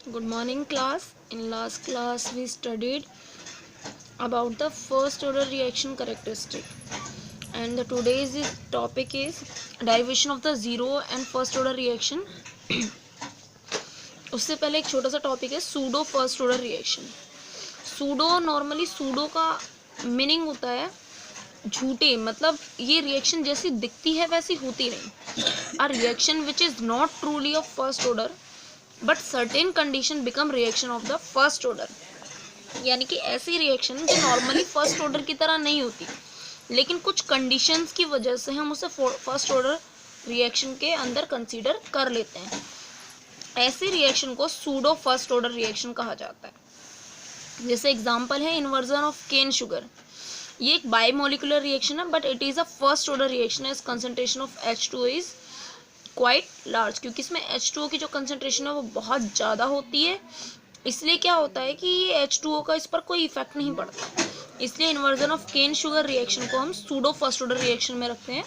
Good morning class. In last class we studied about the first order reaction characteristic, and the today's topic is derivation of the zero and first order reaction. उससे पहले एक छोटा सा topic है pseudo first order reaction. Pseudo normally pseudo का meaning होता है झूठे, मतलब ये रिएक्शन जैसी दिखती है वैसी होती नहीं. A reaction which is not truly of first order but certain condition become reaction of the first order. यानी कि ऐसी रिएक्शन जो नॉर्मली फर्स्ट ऑर्डर की तरह नहीं होती, लेकिन कुछ कंडीशंस की वजह से हम उसे फर्स्ट ऑर्डर रिएक्शन के अंदर कंसीडर कर लेते हैं. ऐसी रिएक्शन को सूडो फर्स्ट ऑर्डर रिएक्शन कहा जाता है. जैसे एग्जांपल है इन्वर्जन ऑफ केन शुगर. ये एक बायोमोलिकुलर रिएक्शन है but it is a first order reaction. As concentration of H2O is quite large, क्योंकि इसमें H2O की जो कंसंट्रेशन है वो बहुत ज़्यादा होती है. इसलिए क्या होता है कि ये H2O का इस पर कोई इफेक्ट नहीं पड़ता. इसलिए inversion of cane sugar reaction को हम सूडो फर्स्ट ऑर्डर रिएक्शन में रखते हैं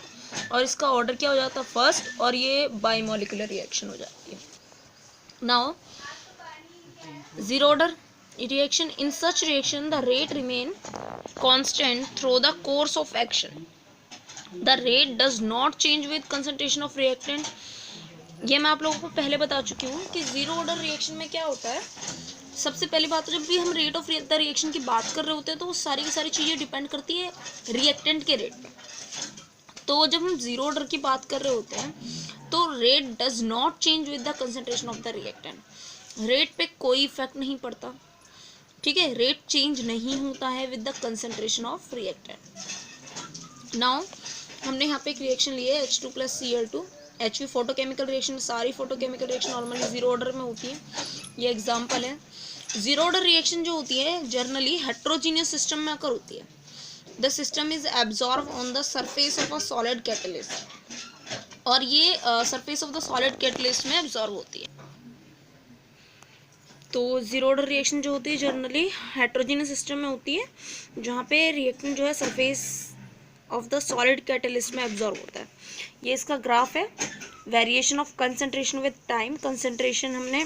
और इसका ऑर्डर क्या हो जाता है फर्स्ट, और ये बायोमोलिकुलर रिएक्शन हो जाती है. Now zero order reaction. In such reaction the rate remain constant through the course of action. The rate does not change with concentration of reactant. ये मैं आप लोगों को पहले बता चुकी हूँ कि जीरो ऑर्डर रिएक्शन में क्या होता है. सबसे पहली बात तो जब भी हम रेट ऑफ द रिएक्शन की बात कर रहे होते हैं तो वो सारी की सारी चीज़ें डिपेंड करती है रिएक्टेंट के रेट पे. तो जब हम जीरो ऑर्डर की बात कर रहे होते हैं तो rate does not change with the concentration of the reactant. Rate पे कोई इफेक्ट नहीं पड़ता. ठीक है, रेट चेंज नहीं होता है with the concentration of reactant. Now हमने यहाँ पे एक रिएक्शन ली है H2 + Cl2. HV photochemical reaction, सारी photochemical reaction normally zero order में होती है. ये एग्जांपल है. जीरो ऑर्डर रिएक्शन जो होती है जनरली हेट्रोजीनियस सिस्टम में आकर होती है. The system is absorb on the surface of a solid catalyst, और ये surface of the solid catalyst में एब्जॉर्ब होती है. तो जीरो ऑर्डर रिएक्शन जो होती है जनरली हेट्रोजीनियस सिस्टम में होती है, जहाँ पे रिएक्टेंट जो है surface of the solid catalyst में एब्जॉर्ब होता है. ये इसका ग्राफ है. Variation of concentration with time. Concentration हमने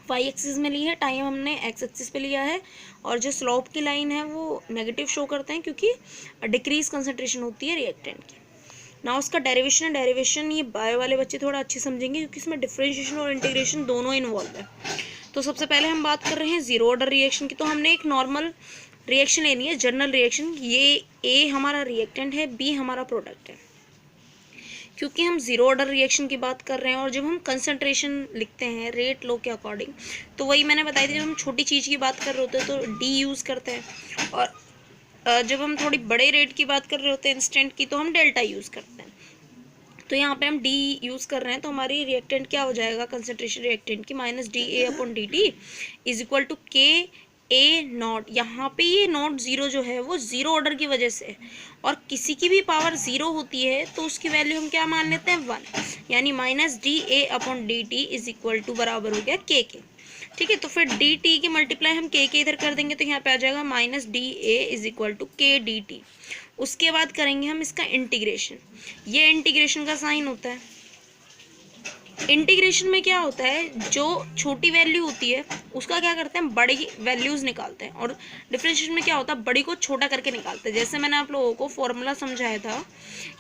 वाई एक्सिस में ली है, टाइम हमने एक्स एक्सिस पे लिया है, और जो स्लोप की लाइन है वो नेगेटिव शो करते हैं क्योंकि डिक्रीज कंसंट्रेशन होती है रिएक्टेंट की. ना उसका डेरिवेशन. डेरिवेशन ये बायो वाले बच्चे थोड़ा अच्छे समझेंगे क्योंकि इसमें डिफरेंशिएशन और इंटीग्रेशन दोनों इन्वॉल्व है. तो सबसे पहले हम बात कर रहे हैं जीरो ऑर्डर रिएक्शन की. तो हमने एक नॉर्मल रिएक्शन लेनी है, जनरल रिएक्शन. ये ए हमारा रिएक्टेंट है, बी हमारा प्रोडक्ट है. क्योंकि हम जीरो ऑर्डर रिएक्शन की बात कर रहे हैं और जब हम कंसंट्रेशन लिखते हैं रेट लो के अकॉर्डिंग, तो वही मैंने बताई थी, जब हम छोटी चीज़ की बात कर रहे होते हैं तो डी यूज़ करते हैं, और जब हम थोड़ी बड़े रेट की बात कर रहे होते हैं इंस्टेंट की, तो हम डेल्टा यूज़ करते हैं. तो यहाँ पे हम डी यूज़ कर रहे हैं, तो हमारी रिएक्टेंट क्या हो जाएगा कंसंट्रेशन रिएक्टेंट की -dA/dt is equal to KA0. यहाँ पे ये नॉट ज़ीरो जो है वो ज़ीरो ऑर्डर की वजह से है, और किसी की भी पावर ज़ीरो होती है तो उसकी वैल्यू हम क्या मान लेते हैं 1, यानी -dA/dt इज इक्वल टू बराबर हो गया K के. ठीक है, तो फिर dt की मल्टीप्लाई हम K के इधर कर देंगे तो यहाँ पे आ जाएगा -dA is equal to KDT. उसके बाद करेंगे हम इसका इंटीग्रेशन. ये इंटीग्रेशन का साइन होता है. इंटीग्रेशन में क्या होता है, जो छोटी वैल्यू होती है उसका क्या करते हैं बड़ी वैल्यूज़ निकालते हैं, और डिफरेंशिएशन में क्या होता है बड़ी को छोटा करके निकालते हैं. जैसे मैंने आप लोगों को फॉर्मूला समझाया था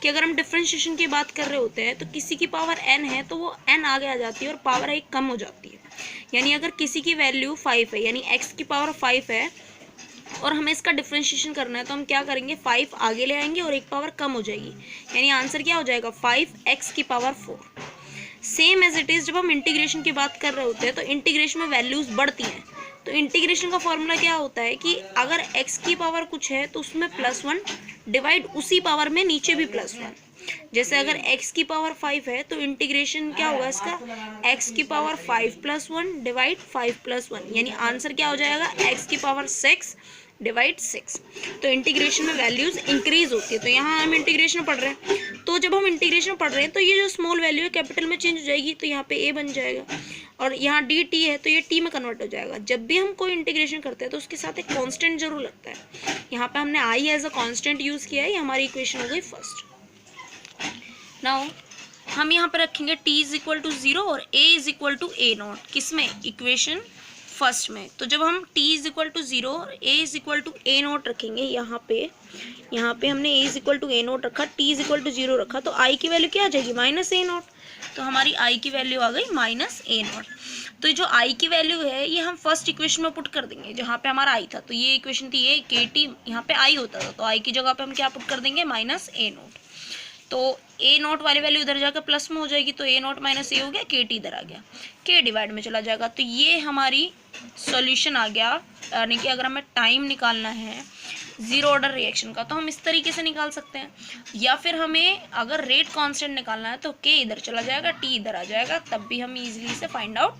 कि अगर हम डिफरेंशिएशन की बात कर रहे होते हैं तो किसी की पावर n है तो वो n आगे आ जाती है और पावर 1 कम हो जाती है. यानी अगर किसी की वैल्यू 5 है, यानी x की पावर 5 है, और हमें इसका डिफरेंशिएशन करना है, तो हम क्या करेंगे 5 आगे ले आएंगे और एक पावर कम हो जाएगी, यानी आंसर क्या हो जाएगा 5x की power 4. Same as it is जब हम इंटीग्रेशन की बात कर रहे होते हैं तो इंटीग्रेशन में वैल्यूज़ बढ़ती हैं. तो इंटीग्रेशन का फॉर्मूला क्या होता है कि अगर x की पावर कुछ है तो उसमें +1 डिवाइड उसी पावर में नीचे भी +1. जैसे अगर x की पावर 5 है तो इंटीग्रेशन क्या होगा इसका x की पावर 5 + 1 डिवाइड 5 + 1, यानी आंसर क्या हो जाएगा x की पावर 6 डिवाइड 6. तो इंटीग्रेशन में वैल्यूज इंक्रीज होती है. तो यहाँ हम इंटीग्रेशन पढ़ रहे हैं, तो जब हम इंटीग्रेशन पढ़ रहे हैं तो ये जो स्मॉल वैल्यू है कैपिटल में चेंज हो जाएगी, तो यहाँ पे a बन जाएगा, और यहाँ dt है तो ये t में कन्वर्ट हो जाएगा. जब भी हम कोई इंटीग्रेशन करते हैं तो उसके साथ एक कांस्टेंट जरूर लगता है. यहाँ पे हमने i as a constant use किया है. ये हमारी इक्वेशन हो गई फर्स्ट. नाउ हम यहाँ पर रखेंगे t इज इक्वल टू 0 और a is equal to a naught, किसमें, इक्वेशन फर्स्ट में। तो जब हम t इज इक्वल टू 0 और a is equal to a naught रखेंगे, यहाँ पे हमने a is equal to a naught रखा, t इज इक्वल टू 0 रखा, तो i की वैल्यू क्या आ जाएगी, माइनस a नॉट। तो हमारी i की वैल्यू आ गई माइनस a नॉट। तो जो i की वैल्यू है ये हम फर्स्ट इक्वेशन में पुट कर देंगे जहाँ पे हमारा i था। तो ये इक्वेशन थी ये kt, यहाँ पे i होता था, तो i की जगह पे हम क्या पुट कर देंगे, माइनस a नॉट। तो a नॉट वाली वैल्यू इधर जाकर प्लस में हो जाएगी, तो a नॉट माइनस a हो गया, kt इधर आ गया, k डिवाइड में चला जाएगा। तो ये हमारी सॉल्यूशन आ गया। यानी कि अगर हमें टाइम निकालना है जीरो ऑर्डर रिएक्शन का तो हम इस तरीके से निकाल सकते हैं, या फिर हमें अगर रेट कांस्टेंट निकालना है तो k इधर चला जाएगा, t इधर आ जाएगा, तब भी हम इजीली से फाइंड आउट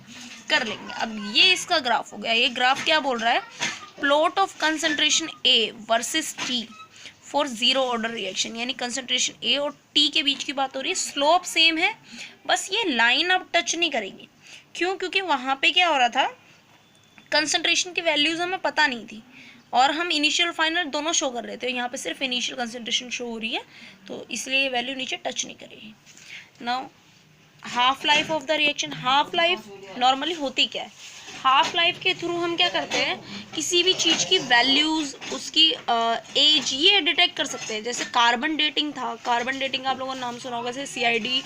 कर लेंगे। अब ये इसका ग्राफ हो गया। ये ग्राफ क्या बोल रहा है, plot of concentration a versus t for zero order reaction, यानी कंसंट्रेशन a और t के बीच की बात हो रही है। स्लोप सेम है, बस ये लाइन अब टच नहीं करेगी। क्यों, क्योंकि वहाँ पे क्या हो रहा था, कंसंट्रेशन की वैल्यूज हमें पता नहीं थी और हम इनिशियल फाइनल दोनों शो कर रहे थे। यहाँ पे सिर्फ इनिशियल कंसंट्रेशन शो हो रही है, तो इसलिए ये वैल्यू नीचे टच नहीं करेगी। Now half life of the reaction. Half life normally होती क्या है, हाफ लाइफ के थ्रू हम क्या करते हैं, किसी भी चीज़ की वैल्यूज़, उसकी एज, ये डिटेक्ट कर सकते हैं। जैसे कार्बन डेटिंग था, कार्बन डेटिंग आप लोगों ने नाम सुना होगा। जैसे सीआईडी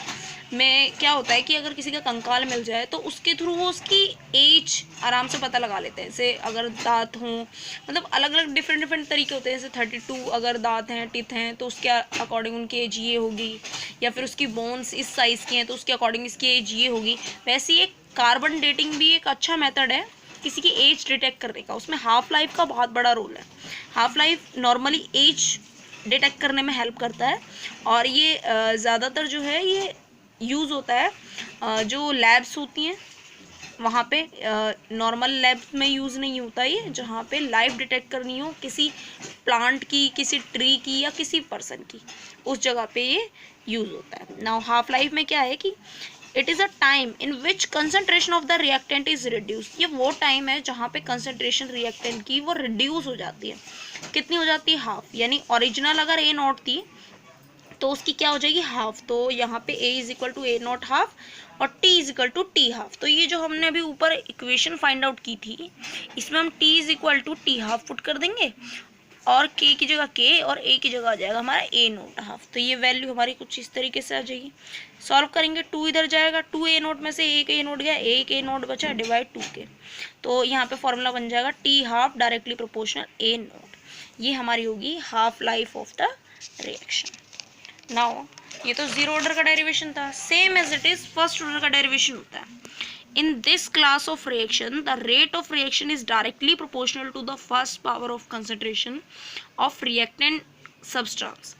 में क्या होता है कि अगर किसी का कंकाल मिल जाए तो उसके थ्रू वो उसकी एज आराम से पता लगा लेते हैं। जैसे अगर दांत हों, मतलब अलग अलग डिफरेंट तरीके होते हैं। जैसे 32 अगर दांत हैं, टिथ हैं, तो उसके अकॉर्डिंग उनकी एज ये होगी, या फिर उसकी बोन्स इस साइज़ की हैं तो उसके अकॉर्डिंग इसकी एज ये होगी। वैसे एक कार्बन डेटिंग भी एक अच्छा मेथड है किसी की एज डिटेक्ट करने का। उसमें हाफ लाइफ का बहुत बड़ा रोल है। Half life normally age detect करने में हेल्प करता है, और ये ज़्यादातर जो है ये यूज़ होता है जो लैब्स होती हैं वहाँ पे। नॉर्मल लैब में यूज़ नहीं होता ये, जहाँ पे लाइफ डिटेक्ट करनी हो किसी प्लांट की, किसी ट्री की, या किसी पर्सन की, उस जगह पे ये यूज़ होता है। नाउ हाफ लाइफ में क्या है कि it is a time in which concentration of the reactant is reduce. ये वो टाइम है जहाँ पे कंसनट्रेशन रिएक्टेंट की वो रिड्यूस हो जाती है। कितनी हो जाती है, हाफ। यानी ओरिजिनल अगर ए नॉट थी तो उसकी क्या हो जाएगी, हाफ। तो यहाँ पे a is equal to A naught half और t is equal to T half. तो ये जो हमने अभी ऊपर इक्वेशन फाइंड आउट की थी, इसमें हम t is equal to T half put कर देंगे, और k की जगह k और a की जगह आ जाएगा हमारा a नोट हाफ। तो ये वैल्यू हमारी कुछ इस तरीके से आ जाएगी। सॉल्व करेंगे, 2 इधर जाएगा, 2 a नोट में से एक a नोट गया, एक a नोट बचा, डिवाइड 2k। तो यहाँ पे फॉर्मूला बन जाएगा t half directly proportional a naught. ये हमारी होगी half life of the reaction. Now ये तो जीरो ऑर्डर का डेरिवेशन था, same as it is first order का डेरिवेशन होता है। In this class of reaction, the rate of reaction is directly proportional to the first power of concentration of reactant substance।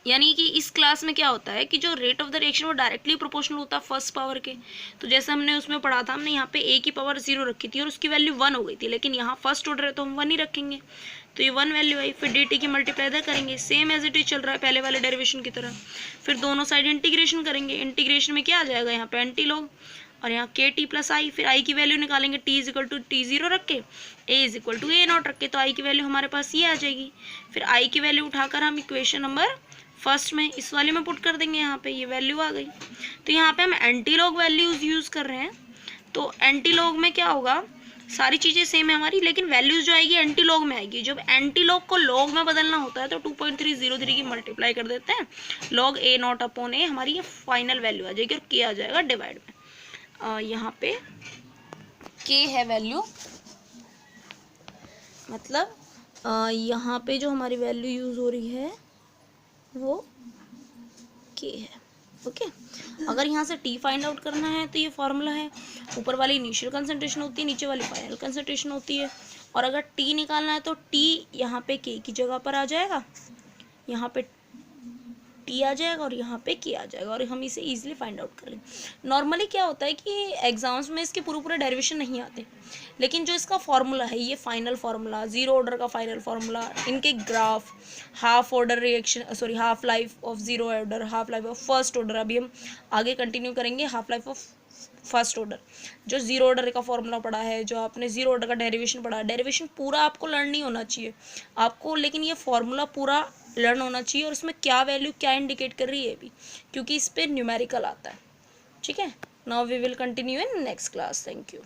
यानी कि इस class में क्या होता है कि जो रेट ऑफ द रिएक्शन वो डायरेक्टली प्रोपोर्शनल होता है फर्स्ट पावर के। तो जैसे हमने उसमें पढ़ा था, हमने यहाँ पे a की पावर 0 रखी थी और उसकी वैल्यू 1 हो गई थी, लेकिन यहाँ फर्स्ट ऑर्डर है तो हम 1 ही रखेंगे, तो ये 1 वैल्यू आई। फिर dt की मल्टीप्लाई इधर करेंगे, सेम एज इट इज चल रहा है पहले वाले डेरिवेशन की तरह। फिर दोनों साइड इंटीग्रेशन करेंगे, इंटीग्रेशन में क्या आ जाएगा, यहाँ पे एंटी लॉग और यहाँ के टी प्लस आई। फिर आई की वैल्यू निकालेंगे, T is equal to T zero रख के, A is equal to A naught रख के, तो आई की वैल्यू हमारे पास ये आ जाएगी। फिर आई की वैल्यू उठाकर हम इक्वेशन नंबर फर्स्ट में इस वाले में पुट कर देंगे, यहाँ पे ये वैल्यू आ गई। तो यहाँ पे हम एंटी लॉग वैल्यूज यूज़ कर रहे हैं, तो एंटी लॉग में क्या होगा, सारी चीज़ें सेम है हमारी, लेकिन वैल्यूज जो आएगी एंटी लॉग में आएगी। जब एंटी लॉग को लॉग में बदलना होता है तो 2.303 की मल्टीप्लाई कर देते हैं, लॉग ए नॉट अपॉन ए, हमारी ये फाइनल वैल्यू आ जाएगी और के आ जाएगा डिवाइड में। यहाँ पे के है वैल्यू, मतलब यहाँ पे जो हमारी वैल्यू यूज़ हो रही है वो के है। ओके, अगर यहाँ से टी फाइंड आउट करना है तो ये फॉर्मूला है, ऊपर वाली इनिशियल कंसंट्रेशन होती है, नीचे वाली फाइनल कंसंट्रेशन होती है। और अगर टी निकालना है तो टी यहाँ पे के की जगह पर आ जाएगा, यहाँ पे टी आ जाएगा और यहाँ पे के आ जाएगा, और हम इसे इजीली फाइंड आउट कर लेंगे। नॉर्मली क्या होता है कि एग्जाम्स में इसके पूरे डेरिवेशन नहीं आते, लेकिन जो इसका फॉर्मूला है, ये फाइनल फार्मूला, जीरो ऑर्डर का फाइनल फार्मूला, इनके graph, half order reaction, sorry half life of zero order, half life of first order, अभी हम आगे कंटिन्यू करेंगे half life of first order. जो जीरो ऑर्डर का फॉर्मूला पढ़ा है, जो आपने जीरो ऑर्डर का डेरिवेशन पढ़ा है, डेरिवेशन पूरा आपको लर्न नहीं होना चाहिए आपको, लेकिन ये फॉर्मूला पूरा लर्न होना चाहिए, और इसमें क्या वैल्यू क्या इंडिकेट कर रही है भी, क्योंकि इस पर न्यूमेरिकल आता है। ठीक है, now we will continue in next class. Thank you.